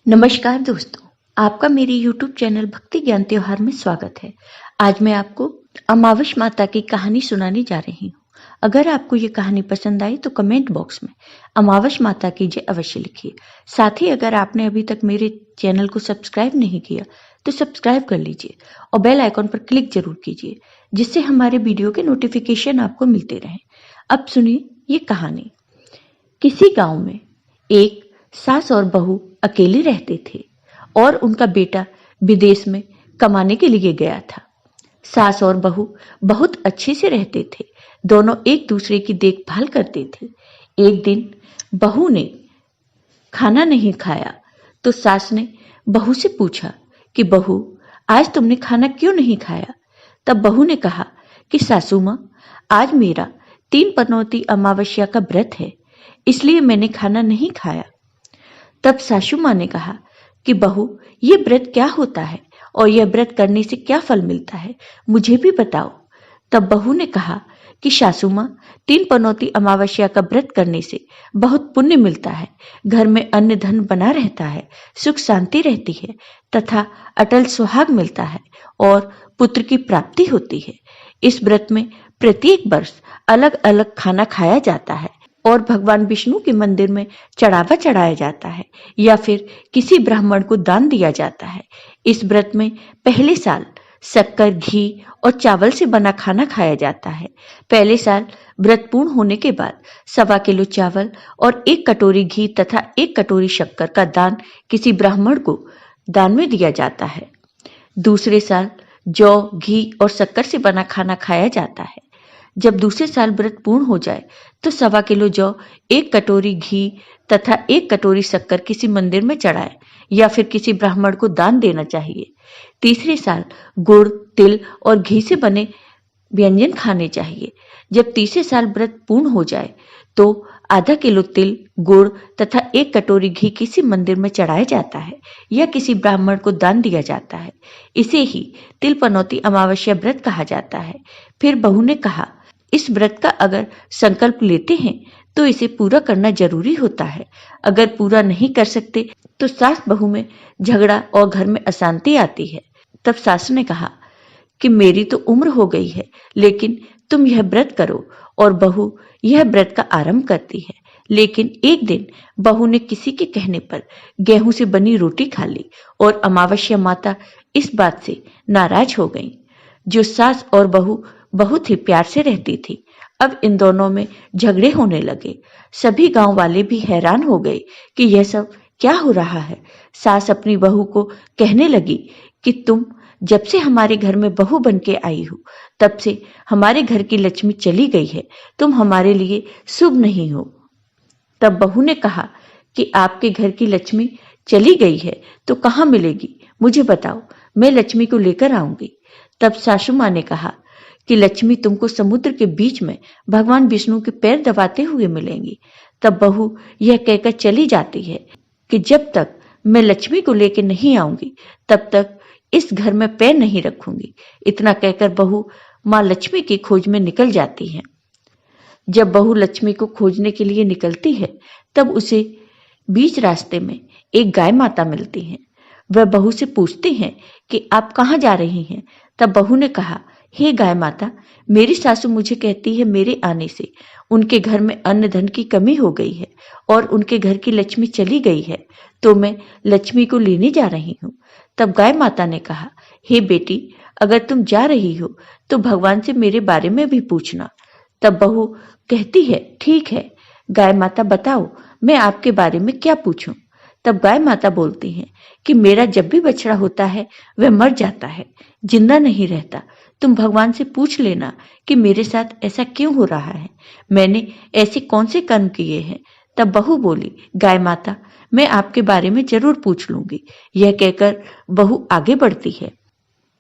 नमस्कार दोस्तों, आपका मेरे YouTube चैनल भक्ति ज्ञान त्योहार में स्वागत है। आज मैं आपको अमावस माता की कहानी सुनाने जा रही हूँ। अगर आपको ये कहानी पसंद आई तो कमेंट बॉक्स में अमावस माता की जय अवश्य लिखिए। साथ ही अगर आपने अभी तक मेरे चैनल को सब्सक्राइब नहीं किया तो सब्सक्राइब कर लीजिए और बेल आइकॉन पर क्लिक जरूर कीजिए, जिससे हमारे वीडियो के नोटिफिकेशन आपको मिलते रहें। अब सुनिए ये कहानी। किसी गांव में एक सास और बहू अकेले रहते थे और उनका बेटा विदेश में कमाने के लिए गया था। सास और बहू बहुत अच्छे से रहते थे। दोनों एक दूसरे की देखभाल करते थे। एक दिन बहू ने खाना नहीं खाया तो सास ने बहू से पूछा कि बहू, आज तुमने खाना क्यों नहीं खाया? तब बहू ने कहा कि सासू माँ, आज मेरा 3 पनौती अमावस्या का व्रत है, इसलिए मैंने खाना नहीं खाया। तब सासू माँ ने कहा कि बहू, ये व्रत क्या होता है और यह व्रत करने से क्या फल मिलता है, मुझे भी बताओ। तब बहू ने कहा कि सासू माँ, 3 पनौती अमावस्या का व्रत करने से बहुत पुण्य मिलता है, घर में अन्न धन बना रहता है, सुख शांति रहती है तथा अटल सुहाग मिलता है और पुत्र की प्राप्ति होती है। इस व्रत में प्रत्येक वर्ष अलग अलग खाना खाया जाता है और भगवान विष्णु के मंदिर में चढ़ावा चढ़ाया जाता है या फिर किसी ब्राह्मण को दान दिया जाता है। इस व्रत में पहले साल शक्कर, घी और चावल से बना खाना खाया जाता है। पहले साल व्रत पूर्ण होने के बाद 1.25 किलो चावल और 1 कटोरी घी तथा 1 कटोरी शक्कर का दान किसी ब्राह्मण को दान में दिया जाता है। दूसरे साल जौ, घी और शक्कर से बना खाना खाया जाता है। जब दूसरे साल व्रत पूर्ण हो जाए तो 1.25 किलो जौ, 1 कटोरी घी तथा 1 कटोरी शक्कर किसी मंदिर में चढ़ाए या फिर किसी ब्राह्मण को दान देना चाहिए। तीसरे साल गुड़, तिल और घी से बने व्यंजन खाने चाहिए। जब तीसरे साल व्रत पूर्ण हो जाए तो आधा किलो तिल, गुड़ तथा 1 कटोरी घी किसी मंदिर में चढ़ाया जाता है या किसी ब्राह्मण को दान दिया जाता है। इसे ही तिल पनौती अमावस्या व्रत कहा जाता है। फिर बहू ने कहा, इस व्रत का अगर संकल्प लेते हैं तो इसे पूरा करना जरूरी होता है। अगर पूरा नहीं कर सकते तो सास बहू में झगड़ा और घर में अशांति आती है। तब सास ने कहा कि मेरी तो उम्र हो गई है, लेकिन तुम यह व्रत करो। और बहू यह व्रत का आरंभ करती है। लेकिन एक दिन बहू ने किसी के कहने पर गेहूं से बनी रोटी खा ली और अमावस्या माता इस बात से नाराज हो गई। जो सास और बहू बहुत ही प्यार से रहती थी, अब इन दोनों में झगड़े होने लगे। सभी गांव वाले भी हैरान हो गए कि यह सब क्या हो रहा है। सास अपनी बहू को कहने लगी कि तुम जब से हमारे घर में बहू बन के आई हो, तब से हमारे घर की लक्ष्मी चली गई है। तुम हमारे लिए शुभ नहीं हो। तब बहू ने कहा कि आपके घर की लक्ष्मी चली गई है तो कहाँ मिलेगी, मुझे बताओ, मैं लक्ष्मी को लेकर आऊंगी। तब सासू माँ ने कहा कि लक्ष्मी तुमको समुद्र के बीच में भगवान विष्णु के पैर दबाते हुए मिलेंगी। तब बहू यह कहकर चली जाती है कि जब तक मैं लक्ष्मी को लेकर नहीं आऊंगी तब तक इस घर में पैर नहीं रखूंगी। इतना कहकर बहू माँ लक्ष्मी की खोज में निकल जाती है। जब बहू लक्ष्मी को खोजने के लिए निकलती है तब उसे बीच रास्ते में एक गाय माता मिलती है। वह बहू से पूछती हैं कि आप कहाँ जा रही हैं? तब बहू ने कहा, हे गाय माता, मेरी सासू मुझे कहती है मेरे आने से उनके घर में अन्न धन की कमी हो गई है और उनके घर की लक्ष्मी चली गई है, तो मैं लक्ष्मी को लेने जा रही हूँ। तब गाय माता ने कहा, हे बेटी, अगर तुम जा रही हो तो भगवान से मेरे बारे में भी पूछना। तब बहू कहती है, ठीक है गाय माता, बताओ मैं आपके बारे में क्या पूछूं। तब गाय माता बोलती हैं कि मेरा जब भी बछड़ा होता है वह मर जाता है, जिंदा नहीं रहता। तुम भगवान से पूछ लेना कि मेरे साथ ऐसा क्यों हो रहा है, मैंने ऐसे कौन से कर्म किए हैं। तब बहू बोली, गाय माता, मैं आपके बारे में जरूर पूछ लूंगी। यह कहकर बहू आगे बढ़ती है।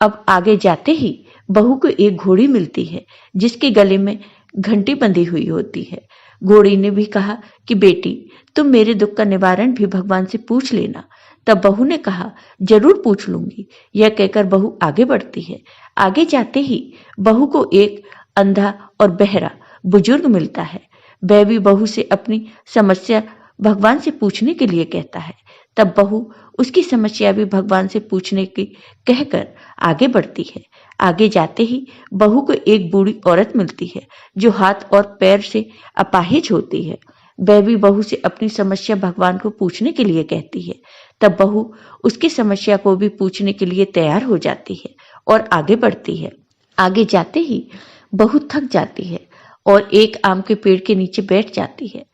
अब आगे जाते ही बहू को एक घोड़ी मिलती है जिसके गले में घंटी बंधी हुई होती है। घोड़ी ने भी कहा कि बेटी, तुम मेरे दुख का निवारण भी भगवान से पूछ लेना। तब बहू ने कहा, जरूर पूछ लूंगी। यह कहकर बहू आगे बढ़ती है। आगे जाते ही बहू को एक अंधा और बहरा बुजुर्ग मिलता है। वह भी बहू से अपनी समस्या भगवान से पूछने के लिए कहता है। तब बहू उसकी समस्या भी भगवान से पूछने की कहकर आगे बढ़ती है। आगे जाते ही बहू को एक बूढ़ी औरत मिलती है जो हाथ और पैर से अपाहिज होती है। वह भी बहू से अपनी समस्या भगवान को पूछने के लिए कहती है। तब बहू उसकी समस्या को भी पूछने के लिए तैयार हो जाती है और आगे बढ़ती है। आगे जाते ही बहू थक जाती है और एक आम के पेड़ के नीचे बैठ जाती है।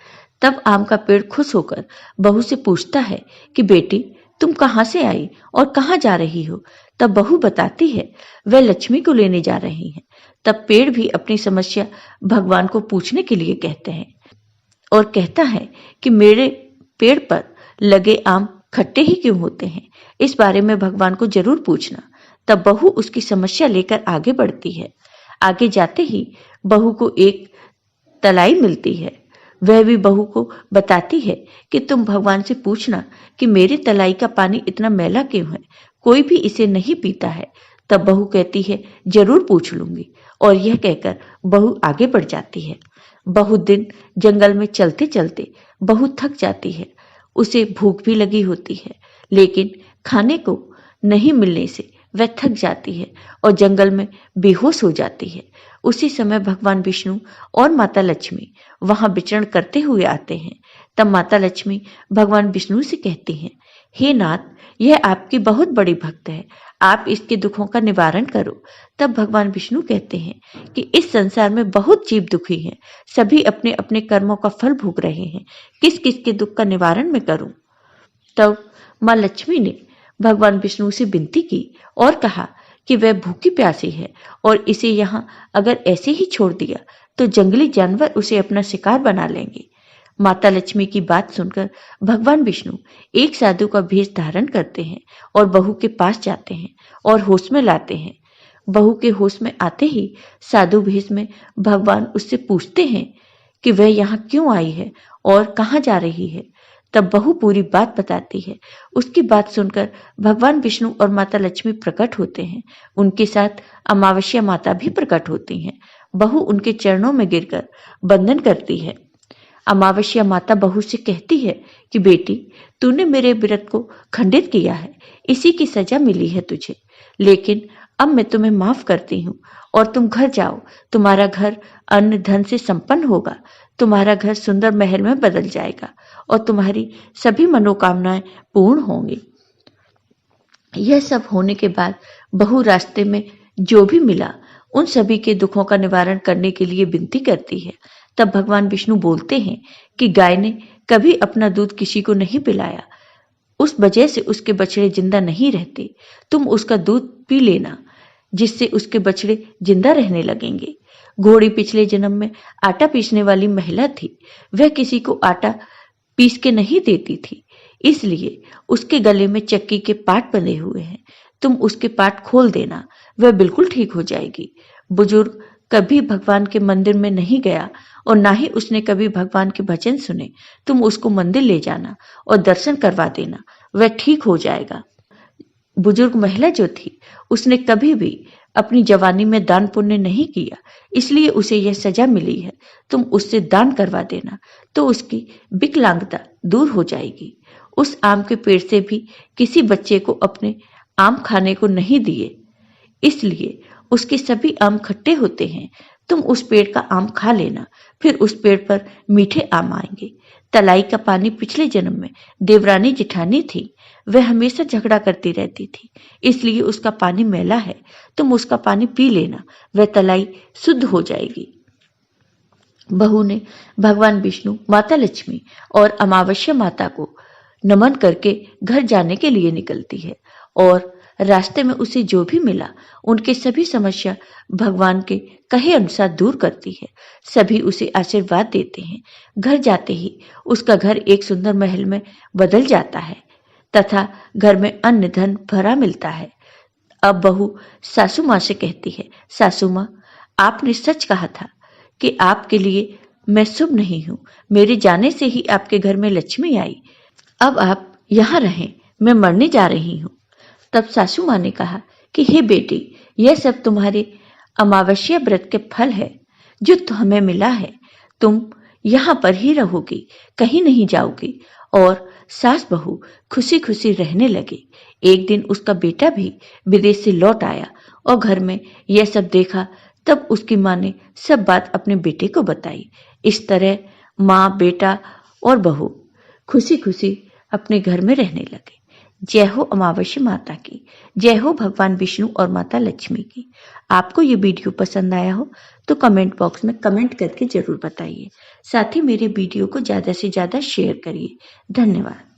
तब आम का पेड़ खुश होकर बहू से पूछता है कि बेटी, तुम कहाँ से आई और कहाँ जा रही हो? तब बहू बताती है वह लक्ष्मी को लेने जा रही है। तब पेड़ भी अपनी समस्या भगवान को पूछने के लिए कहते हैं और कहता है कि मेरे पेड़ पर लगे आम खट्टे ही क्यों होते हैं, इस बारे में भगवान को जरूर पूछना। तब बहू उसकी समस्या लेकर आगे बढ़ती है। आगे जाते ही बहू को एक तलाई मिलती है। वह भी बहू को बताती है कि तुम भगवान से पूछना कि मेरी तलाई का पानी इतना मैला क्यों है, कोई भी इसे नहीं पीता है। तब बहू कहती है जरूर पूछ लूंगी, और यह कहकर बहू आगे बढ़ जाती है। बहुत दिन जंगल में चलते चलते बहू थक जाती है। उसे भूख भी लगी होती है, लेकिन खाने को नहीं मिलने से वह थक जाती है और जंगल में बेहोश हो जाती है। उसी समय भगवान विष्णु और माता लक्ष्मी वहां विचरण करते हुए आते हैं। तब माता लक्ष्मी भगवान विष्णु से कहती हैं, हे नाथ, यह आपकी बहुत बड़ी भक्त है, आप इसके दुखों का निवारण करो। तब भगवान विष्णु कहते हैं कि इस संसार में बहुत जीव दुखी हैं, सभी अपने अपने कर्मों का फल भोग रहे हैं, किस किस के दुख का निवारण मैं करूं? तब माँ लक्ष्मी ने भगवान विष्णु से विनती की और कहा कि वह भूखी प्यासी है और इसे यहाँ अगर ऐसे ही छोड़ दिया तो जंगली जानवर उसे अपना शिकार बना लेंगे। माता लक्ष्मी की बात सुनकर भगवान विष्णु एक साधु का भेष धारण करते हैं और बहू के पास जाते हैं और होश में लाते हैं। बहू के होश में आते ही साधु भेष में भगवान उससे पूछते हैं कि वह यहाँ क्यों आई है और कहाँ जा रही है। तब बहू पूरी बात बताती है। उसकी बात सुनकर भगवान विष्णु और माता लक्ष्मी प्रकट होते हैं। उनके साथ अमावस्या माता भी प्रकट होती हैं। बहू उनके चरणों में गिरकर वंदन करती है। अमावस्या माता बहू से कहती है कि बेटी, तूने मेरे व्रत को खंडित किया है, इसी की सजा मिली है तुझे, लेकिन अब मैं तुम्हें माफ करती हूँ और तुम घर जाओ। तुम्हारा घर अन्न धन से संपन्न होगा, तुम्हारा घर सुंदर महल में बदल जाएगा और तुम्हारी सभी मनोकामनाएं पूर्ण होंगी। यह सब होने के बाद बहू रास्ते में जो भी मिला उन सभी के दुखों का निवारण करने के लिए विनती करती है। तब भगवान विष्णु बोलते हैं कि गाय ने कभी अपना दूध किसी को नहीं पिलाया, उस वजह से उसके बछड़े जिंदा नहीं रहते। तुम उसका दूध पी लेना, जिससे उसके बछड़े जिंदा रहने लगेंगे। घोड़ी पिछले जन्म में आटा पीसने वाली महिला थी। वह किसी को आटा पीस के नहीं देती थी, इसलिए उसके गले में चक्की के पाट बंधे हुए हैं। तुम उसके पाट खोल देना, वह बिल्कुल ठीक हो जाएगी। बुजुर्ग कभी भगवान के मंदिर में नहीं गया और ना ही उसने कभी भगवान के भजन सुने। तुम उसको मंदिर ले जाना और दर्शन करवा देना, वह ठीक हो जाएगा। बुजुर्ग महिला जो थी उसने कभी भी अपनी जवानी में दान पुण्य नहीं किया, इसलिए उसे यह सजा मिली है। तुम उससे दान करवा देना तो उसकी विकलांगता दूर हो जाएगी। उस आम के पेड़ से भी किसी बच्चे को अपने आम खाने को नहीं दिए, इसलिए उसके सभी आम खट्टे होते हैं। तुम उस पेड़ का आम खा लेना, फिर उस पेड़ पर मीठे आम आएंगे। तलाई का पानी पिछले जन्म में देवरानी जिठानी थी, वह हमेशा झगड़ा करती रहती थी, इसलिए उसका पानी मैला है। तुम उसका पानी पी लेना, वह तलाई शुद्ध हो जाएगी। बहू ने भगवान विष्णु, माता लक्ष्मी और अमावस्या माता को नमन करके घर जाने के लिए निकलती है और रास्ते में उसे जो भी मिला उनके सभी समस्या भगवान के कहे अनुसार दूर करती है। सभी उसे आशीर्वाद देते हैं। घर जाते ही उसका घर एक सुंदर महल में बदल जाता है तथा घर में अन्न धन भरा मिलता है। अब बहू सासू माँ से कहती है, सासू माँ, आपने सच कहा था कि आपके लिए मैं शुभ नहीं हूँ। मेरे जाने से ही आपके घर में लक्ष्मी आई। अब आप यहाँ रहें, मैं मरने जा रही हूँ। तब सासू माँ ने कहा कि हे बेटी, यह सब तुम्हारे अमावस्या व्रत के फल है जो हमें मिला है। तुम यहाँ पर ही रहोगी, कहीं नहीं जाओगी और सास बहू खुशी खुशी रहने लगे। एक दिन उसका बेटा भी विदेश से लौट आया और घर में यह सब देखा। तब उसकी माँ ने सब बात अपने बेटे को बताई। इस तरह माँ, बेटा और बहू खुशी खुशी अपने घर में रहने लगे। जय हो अमावस्या माता की, जय हो भगवान विष्णु और माता लक्ष्मी की। आपको ये वीडियो पसंद आया हो तो कमेंट बॉक्स में कमेंट करके जरूर बताइए। साथ ही मेरे वीडियो को ज़्यादा से ज़्यादा शेयर करिए। धन्यवाद।